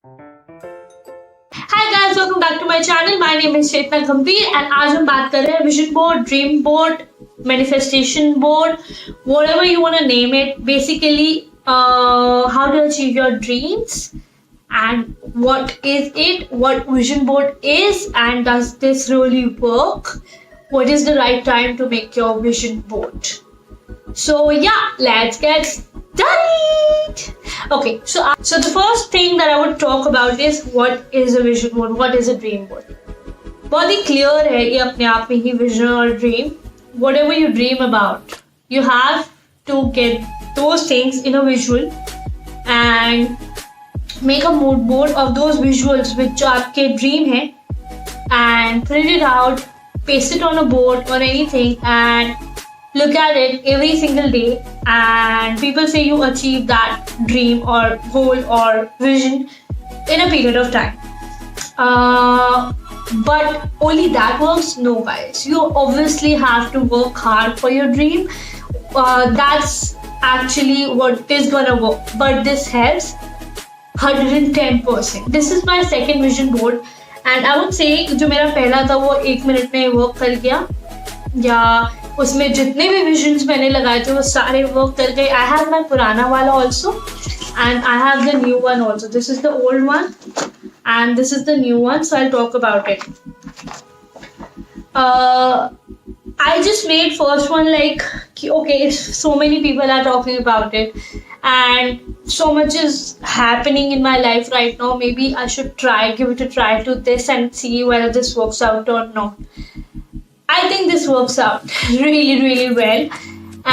Hi guys, welcome back to my channel. My name is Chetna Gambhir and आज हम बात कर रहे हैं vision board, dream board, manifestation board, whatever you want to name it. Basically, how to achieve your dreams and what is it, what vision board is, and does this really work? What is the right time to make your vision board? So yeah, let's get started. Okay, so the first thing that I would talk about is what is a vision board, what is a dream board. बहुत ही clear है ये अपने आप में ही vision और dream. Whatever you dream about, you have to get those things in a visual and make a mood board of those visuals which आपके dream है and print it out, paste it on a board or anything and look at it every single day, and people say you achieve that dream or goal or vision in a period of time. But only that works? No, guys. You obviously have to work hard for your dream. That's actually what is gonna work. But this helps 110%. This is my second vision board, and I would say जो मेरा पहला था वो 1 minute में work कर गया, या उसमें जितने भी विजन्स मैंने लगाए थे वो सारे वर्क कर गए. आई हैव माई पुराना वाला also and I have the new one also. This is the old one and this is the new one, so I talk about it. I just made first one like okay, if so many people are talking about it and so much is happening in my life right now, maybe I should give it a try to this and see whether this works out or not. I think this works out really well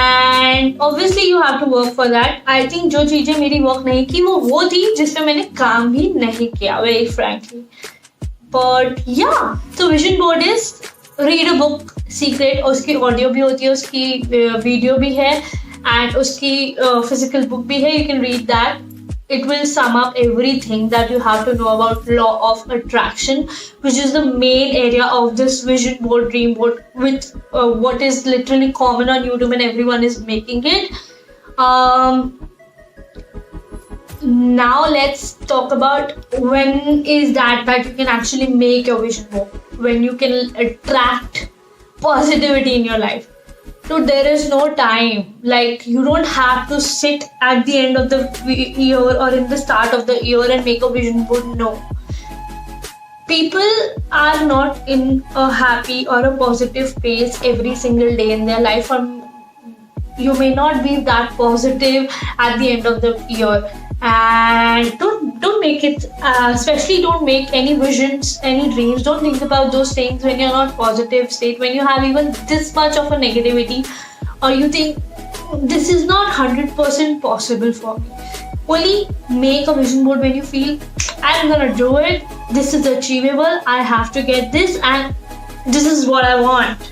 and obviously you have to work for that. I think जो चीजें मेरी work नहीं की वो थी जिसमें मैंने काम भी नहीं किया, very frankly. But yeah, so vision board is read a book, secret. उसकी ऑडियो भी होती है, उसकी वीडियो भी है and उसकी physical book भी है. You can read that. It will sum up everything that you have to know about law of attraction, which is the main area of this vision board, dream board, with what is literally common on YouTube and everyone is making it. Now let's talk about when is that you can actually make your vision board, when you can attract positivity in your life. So there is no time. Like, you don't have to sit at the end of the year or in the start of the year and make a vision board. No. People are not in a happy or a positive phase every single day in their life. You may not be that positive at the end of the year. And don't make it, especially don't make any visions, any dreams. Don't think about those things when you're not positive state, when you have even this much of a negativity, or you think this is not 100% possible for me. Only make a vision board when you feel I'm gonna do it, this is achievable, I have to get this, and this is what I want.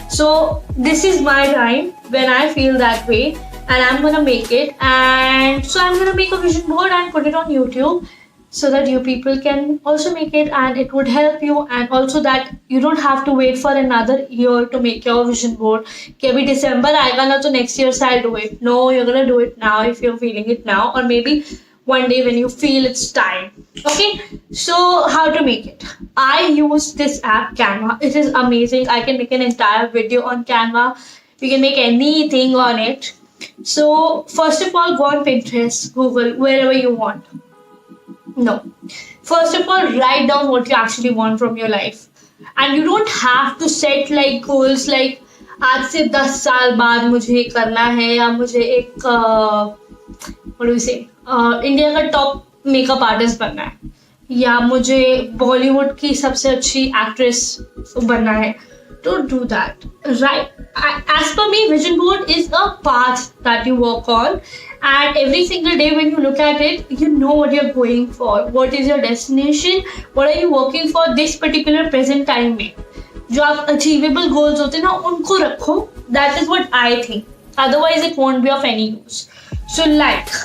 So this is my time when I feel that way, and I'm gonna make it. And so I'm gonna make a vision board and put it on YouTube so that you people can also make it and it would help you, and also that you don't have to wait for another year to make your vision board. कि अभी December आएगा ना तो next year I'll do it. No, you're gonna do it now if you're feeling it now, or maybe one day when you feel it's time. Okay, so how to make it? I use this app Canva. It is amazing. I can make an entire video on Canva. You can make anything on it. So first of all, go on Pinterest, Google, wherever you want. No. First of all, write down what you actually want from your life. And you don't have to set like goals like आज से 10 साल बाद मुझे ये करना है, या मुझे एक what do we say, India का टॉप मेकअप आर्टिस्ट बनना है, या मुझे बॉलीवुड की सबसे अच्छी एक्ट्रेस बनना है. Don't do that. Right? As per me, vision board is a path that you work on, and every single day when you look at it, you know what you're going for. What is your destination? What are you working for this particular present time में? जो आप achievable goals होते हैं ना, उनको रखो. That is what I think. Otherwise, it won't be of any use. So like,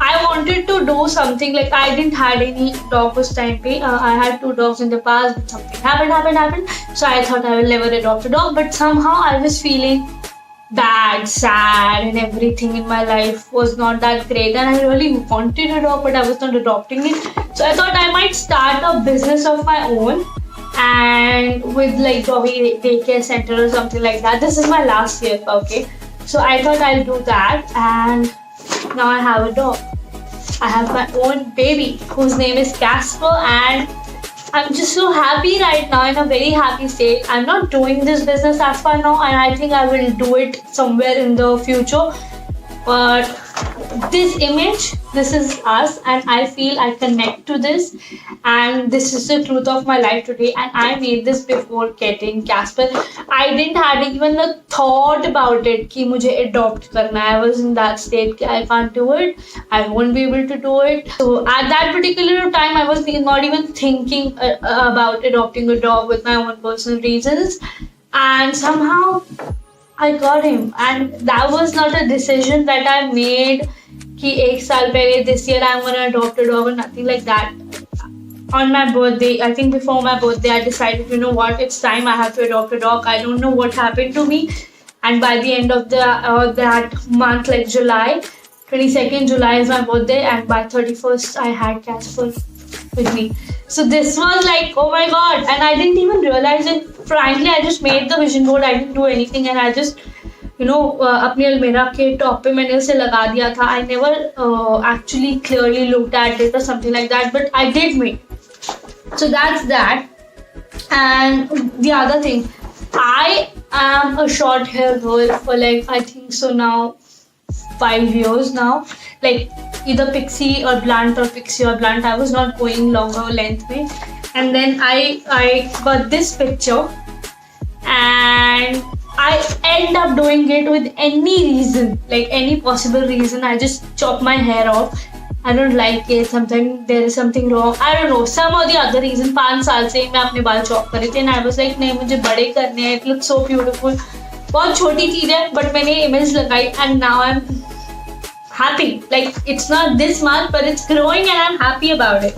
I wanted to do something like, I didn't had any dog this time. I had 2 dogs in the past, but something happened. So I thought I will never adopt a dog. But somehow I was feeling bad, sad, and everything in my life was not that great, and I really wanted to adopt, but I was not adopting it. So I thought I might start a business of my own, and with like doggy daycare center or something like that. This is my last year, okay? So I thought I'll do that, and now I have a dog. I have my own baby whose name is Casper, and I'm just so happy right now, in a very happy state. I'm not doing this business as far now, and I think I will do it somewhere in the future. But this image, this is us, and I feel I connect to this, and this is the truth of my life today. And I made this before getting Casper. I didn't had even a thought about it कि मुझे adopt करना. I was in that state कि I can't do it, I won't be able to do it. So at that particular time, I was not even thinking about adopting a dog with my own personal reasons, and somehow I got him, and that was not a decision that I made कि एक साल पहले this year I'm gonna adopt a dog or nothing like that. On my birthday, I think before my birthday, I decided, you know what, it's time I have to adopt a dog. I don't know what happened to me, and by the end of that month, like July, 22nd July is my birthday, and by 31st I had Casper with me. So this was like, oh my god, and I didn't even realize it. Frankly, I just made the vision board. I didn't do anything, and I just अपनी अलमीरा के top पे मैंने उसे लगा दिया था. I never actually clearly looked at it or something like that, but I did make. So that's that. And the other thing, I am a short hair girl for like, I think so now 5 years now. Like either pixie or blunt or pixie or blunt. I was not going longer length way. And then I got this picture, and I end up doing it with any reason, like any possible reason. I just chop my hair off. I don't like it. Sometimes there is something wrong. I don't know. Some or the other reason. 5 साल से मैं अपने बाल chop कर रही थी, and I was like, नहीं मुझे बड़े करने हैं. It looks so beautiful. बहुत छोटी चीज है, but मैंने image लगाई, and now I'm happy. Like it's not this much, but it's growing, and I'm happy about it.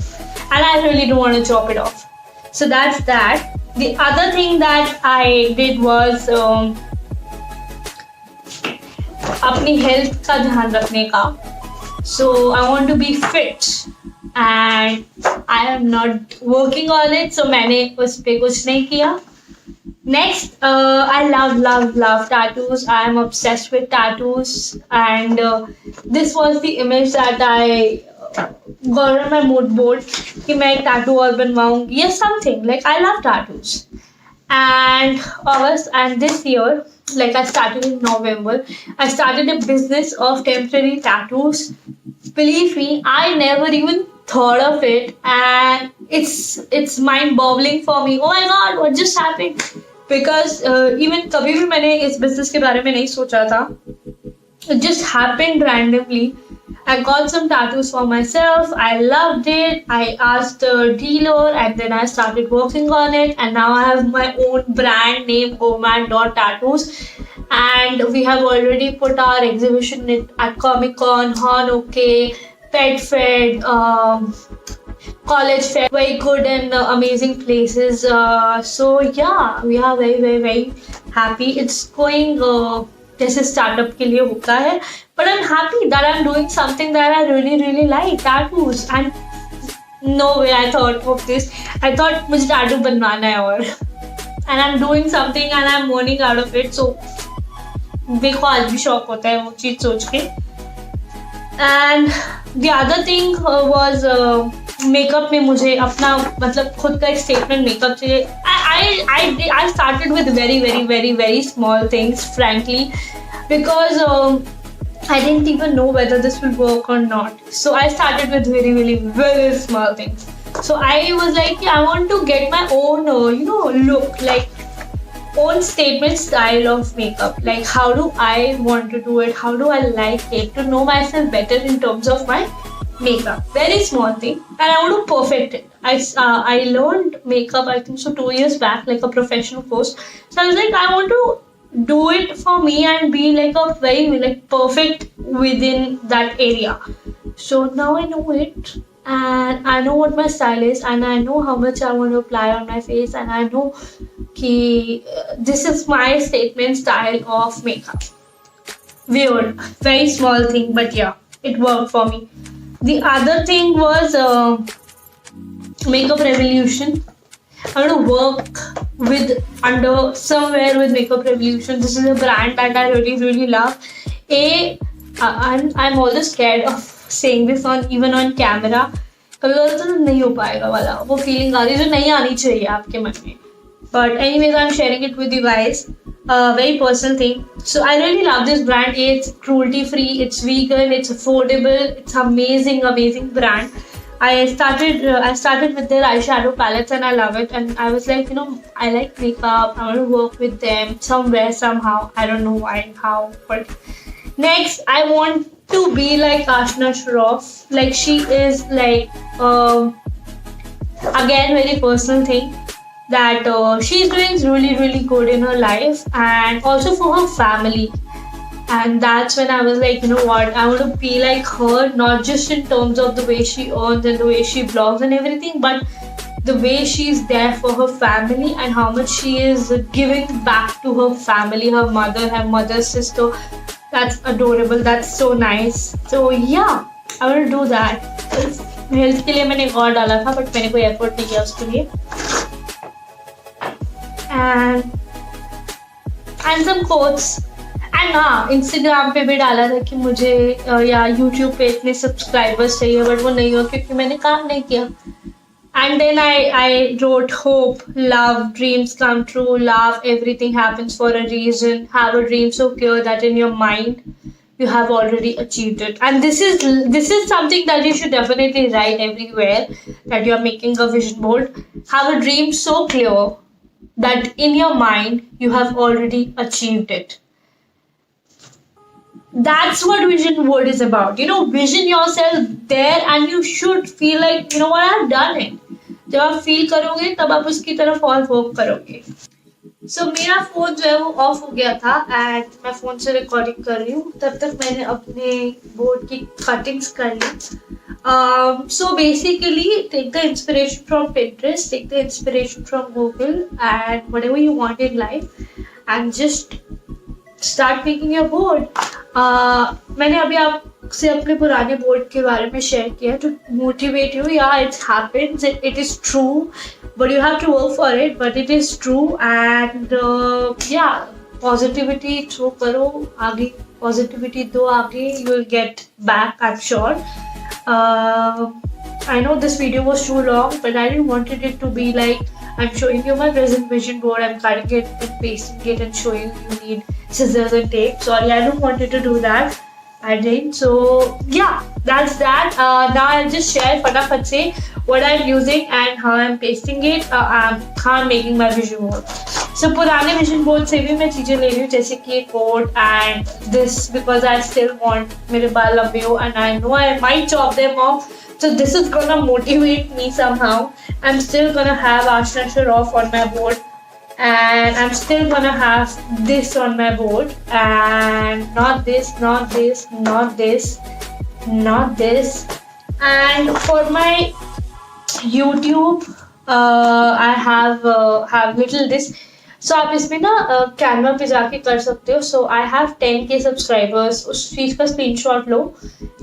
And I really don't want to chop it off. So that's that. The other thing that I did was अपनी health का ध्यान रखने का. So I want to be fit, and I am not working on it. So मैंने उस पे कुछ नहीं किया. Next, I love tattoos. I am obsessed with tattoos, and this was the image that I got on my mood board कि मैं एक tattoo और बनवाऊंगी या something. Like I love tattoos. And August and this year, like I started in November, I started a business of temporary tattoos. Believe me, I never even thought of it, and it's mind-boggling for me. Oh my god, what just happened? Because even कभी भी मैंने इस business के बारे में नहीं सोचा था. It just happened randomly. I got some tattoos for myself. I loved it. I asked the dealer, and then I started working on it. And now I have my own brand name, Goman.tattoos. And we have already put our exhibition at Comic Con, HonOK, Pet Fed, College Fair, very good and amazing places. So yeah, we are very happy. It's going जैसे startup के लिए होता है, but I'm happy that I'm doing something that I really like, tattoos. And no way I thought of this. I thought मुझे tattoo बनवाना है और and I'm doing something and I'm earning out of it. So देखो आज भी शौक होता है वो चीज सोच के. And the other thing was makeup में मुझे अपना मतलब खुद का एक स्टेटमेंट मेकअप चाहिए. I started with very small things, frankly, because I didn't even know whether this will work or not. So I started with very small things. So I was like, I want to get my own look, like own statement style of makeup. Like how do I want to do it? How do I like it? To know myself better in terms of my makeup. Very small thing, and I want to perfect it. I learned makeup, I think so 2 years back, like a professional course. So I was like, I want to do it for me and be like a very like perfect within that area. So now I know it, and I know what my style is, and I know how much I want to apply on my face, and I know this is my statement style of makeup. weird, very small thing, but yeah, it worked for me. The other thing was Makeup Revolution. I want to work with under somewhere with Makeup Revolution. This is a brand that I really really love. I'm always scared of saying this on even on camera. कभी कभी तो नहीं हो पाएगा वाला वो feeling आ रही है जो नहीं आनी चाहिए आपके मन में. But anyways, I'm sharing it with you guys. Very personal thing. So I really love this brand. It's cruelty free. It's vegan. It's affordable. It's amazing, amazing brand. I started with their eyeshadow palettes and I love it. And I was like, I like makeup. I want to work with them somewhere somehow. I don't know why, how, but next I want to be like Ashna Shroff. Like she is like again very personal thing that she's doing really really good in her life and also for her family. And that's when I was like, you know what, I want to be like her, not just in terms of the way she earns and the way she blogs and everything, but the way she's there for her family and how much she is giving back to her family, her mother's sister. That's adorable. That's so nice. So yeah, I want to do that. Health के लिए मैंने एक और डाला था but मैंने कोई effort नहीं किया उसके लिए. And some quotes. एंड हाँ, इंस्टाग्राम पे भी डाला था कि मुझे या यूट्यूब पे इतने सब्सक्राइबर्स चाहिए बट वो नहीं हुआ क्योंकि मैंने काम नहीं किया. And then I wrote hope, love, dreams come true, love, everything happens for a reason. Have a dream so clear that in your mind you have already achieved it. And this is something that you should definitely write everywhere, that you are making a vision board. Have a dream so clear that in your mind you have already achieved it. That's what vision board is about. Vision yourself there and you should feel like, what, I've done it. जब आप feel करोगे तब आप उसकी तरफ और work करोगे. सो मेरा फोन जो है वो ऑफ हो गया था एंड मैं फोन से रिकॉर्डिंग कर रही हूँ. तब तक मैंने अपने बोर्ड की कटिंग्स कर ली. So basically take the inspiration from Pinterest, take the inspiration from Google and whatever you want in life and just start making your board. मैंने अभी आपसे अपने पुराने बोर्ड के बारे में शेयर किया to motivate you. Yeah, it happens, it is true, but you have to work for it, but it is true. And yeah, positivity throw करो आगे, positivity दो आगे, you will get back, I'm sure. I know this video was too long, but I didn't want it to be like I'm showing you my present vision board, I'm cutting it and pasting it and showing you need scissors and tape. Sorry, I don't want you to do that. I didn't. So yeah, that's that. Now I'll just share फटाफट से what I'm using and how I'm pasting it, how I'm making my vision board. So पुराने vision board से भी मैं चीजें ले रही हूँ जैसे कि ये coat and this because I still want मेरे बाल लंबे हो and I know I might chop them off. So this is gonna motivate me somehow. I'm still gonna have Ashna Shroff on my board. And I'm still gonna have this on my board and not this, not this, not this, not this. And for my YouTube, I have little this. So आप इसमें ना Canva पे जाके कर सकते हो. So I have 10K subscribers. उस चीज का screenshot low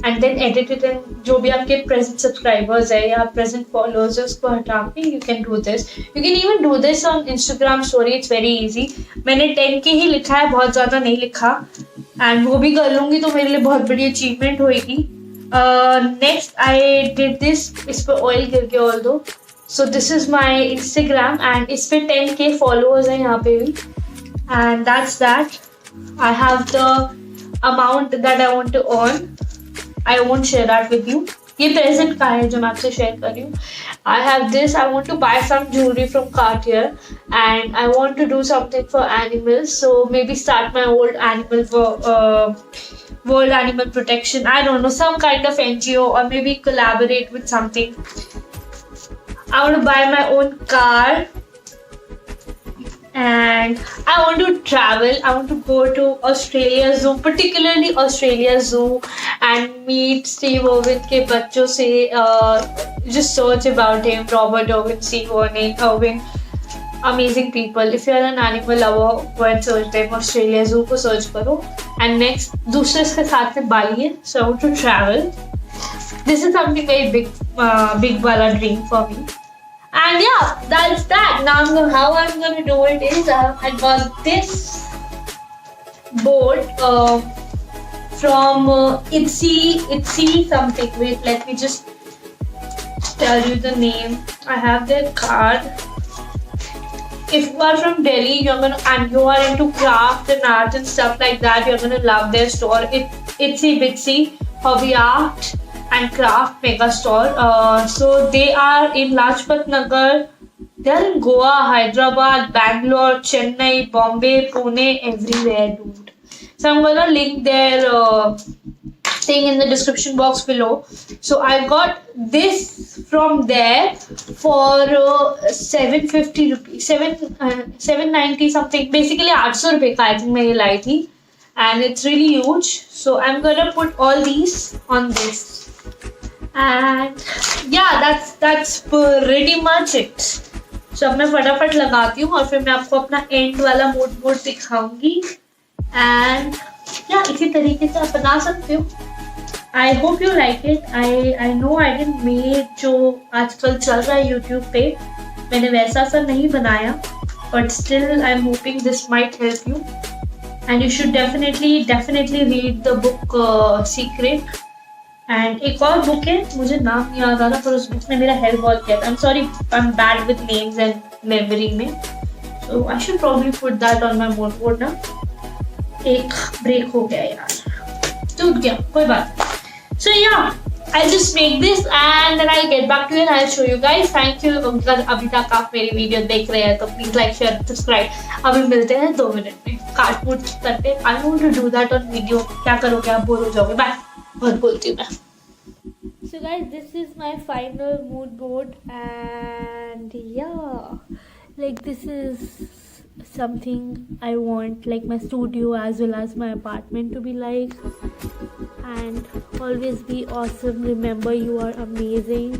and then edit it and जो भी आपके present subscribers है या present followers है उसको हटा के you can do this. You can even do this on Instagram story. It's very easy. मैंने 10K ही लिखा है, बहुत ज़्यादा नहीं लिखा. And वो भी कर लूँगी तो मेरे लिए बहुत बड़ी achievement होएगी. Next I did this. इस पर oil गिर गया although. So this is my Instagram and इस पे 10K followers हैं यहाँ पे भी. And that's that. I have the amount that I want to earn. I won't share that with you. ये present का है जो मैं आपसे share कर रही हूँ. I have this. I want to buy some jewelry from Cartier and I want to do something for animals. So maybe start my old animal for World Animal Protection. I don't know, some kind of NGO or maybe collaborate with something. I want to buy my own car and I want to travel. I want to go to Australia Zoo, particularly Australia Zoo, and meet Steve Irwin के बच्चों से just search about him, Robert Irwin, Steve Irwin, amazing people. If you're an animal lover, go and search them. Australia Zoo को search करो. And next, दूसरे इसके साथ में बाली है. So I want to travel. This is something very big wala dream for me. And yeah, that's that. Now how I'm gonna do it is I got this board from Etsy something. Wait, let me just tell you the name. I have their card. If you are from Delhi, and you are into craft and art and stuff like that, you're gonna love their store. Itsy Bitsy Hobby Art and Craft Mega Store. So they are in Lajpat Nagar. They are in Goa, Hyderabad, Bangalore, Chennai, Bombay, Pune, everywhere, dude. So I'm gonna link their thing in the description box below. So I got this from there for 750 rupees, 790 something. Basically 800 रुपए का I think मैं ये लाई थी, and it's really huge. So I'm gonna put all these on this, and yeah, that's pretty much it. So अब मैं फटाफट लगाती हूँ और फिर मैं आपको अपना एंड वाला मोड दिखाऊंगी, and yeah, इसी तरीके से आप बना सकते हो. I hope you like it. I know I didn't make जो आजकल चल रहा है YouTube पे, मैंने वैसा सा नहीं बनाया, but still I'm hoping this might help you, and you should definitely read the book Secret. And एक और बुक है, मुझे नाम नहीं याद आ रहा, पर उस बुक ने मेरा हेल्प बहुत किया. I'm sorry, I'm bad with names and memory में, so I should probably put that on my board now. एक ब्रेक हो गया यार, टूट गया, कोई बात. So yeah, I'll just make this and then I'll get back to you and I'll show you guys. Thank you. अगर अभी तक आप मेरी वीडियो देख रहे हैं तो प्लीज लाइक शेयर सब्सक्राइब. अभी मिलते हैं 2 मिनट में, काट मूट करते. I want to do that on video. क्या करोगे आप, बोर हो जाओगे. बाय. बहुत बोलती हूँ मैं. So guys, this is my final mood board, and yeah, like this is something I want like my studio as well as my apartment to be like. And always be awesome, remember you are amazing.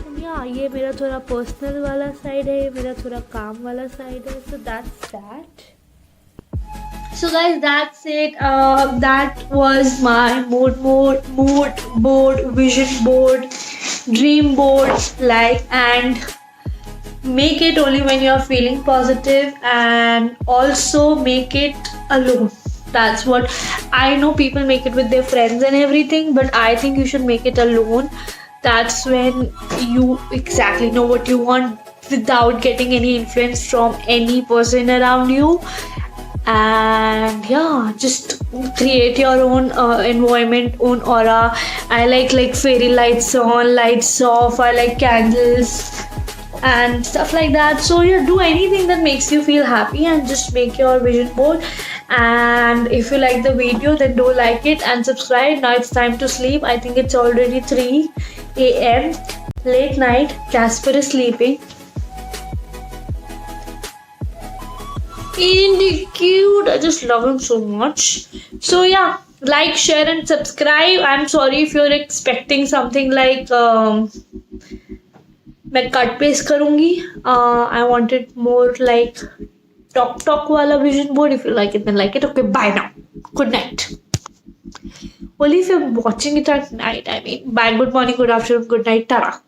And yeah, ये मेरा थोड़ा personal वाला side है, ये मेरा थोड़ा काम वाला साइड है. So that's that. So guys, that's it. That was my mood board, vision board, dream board, like, and make it only when you're feeling positive, and also make it alone. That's what I know. People make it with their friends and everything, but I think you should make it alone. That's when you exactly know what you want without getting any influence from any person around you. And yeah, just create your own environment, own aura. I like fairy lights on, lights off. I like candles and stuff like that. So yeah, do anything that makes you feel happy and just make your vision board. And if you like the video, then do like it and subscribe. Now it's time to sleep. I think it's already 3 a.m. late night. Casper is sleeping. Isn't he cute? I just love him so much. So yeah, like, share and subscribe. I'm sorry if you're expecting something like मैं cut paste करूंगी. I want it more like talk wala vision board. If you like it, then like it. Okay, bye now. Good night. Only if you're watching it at night. I mean, bye, good morning, good afternoon, good night, tara.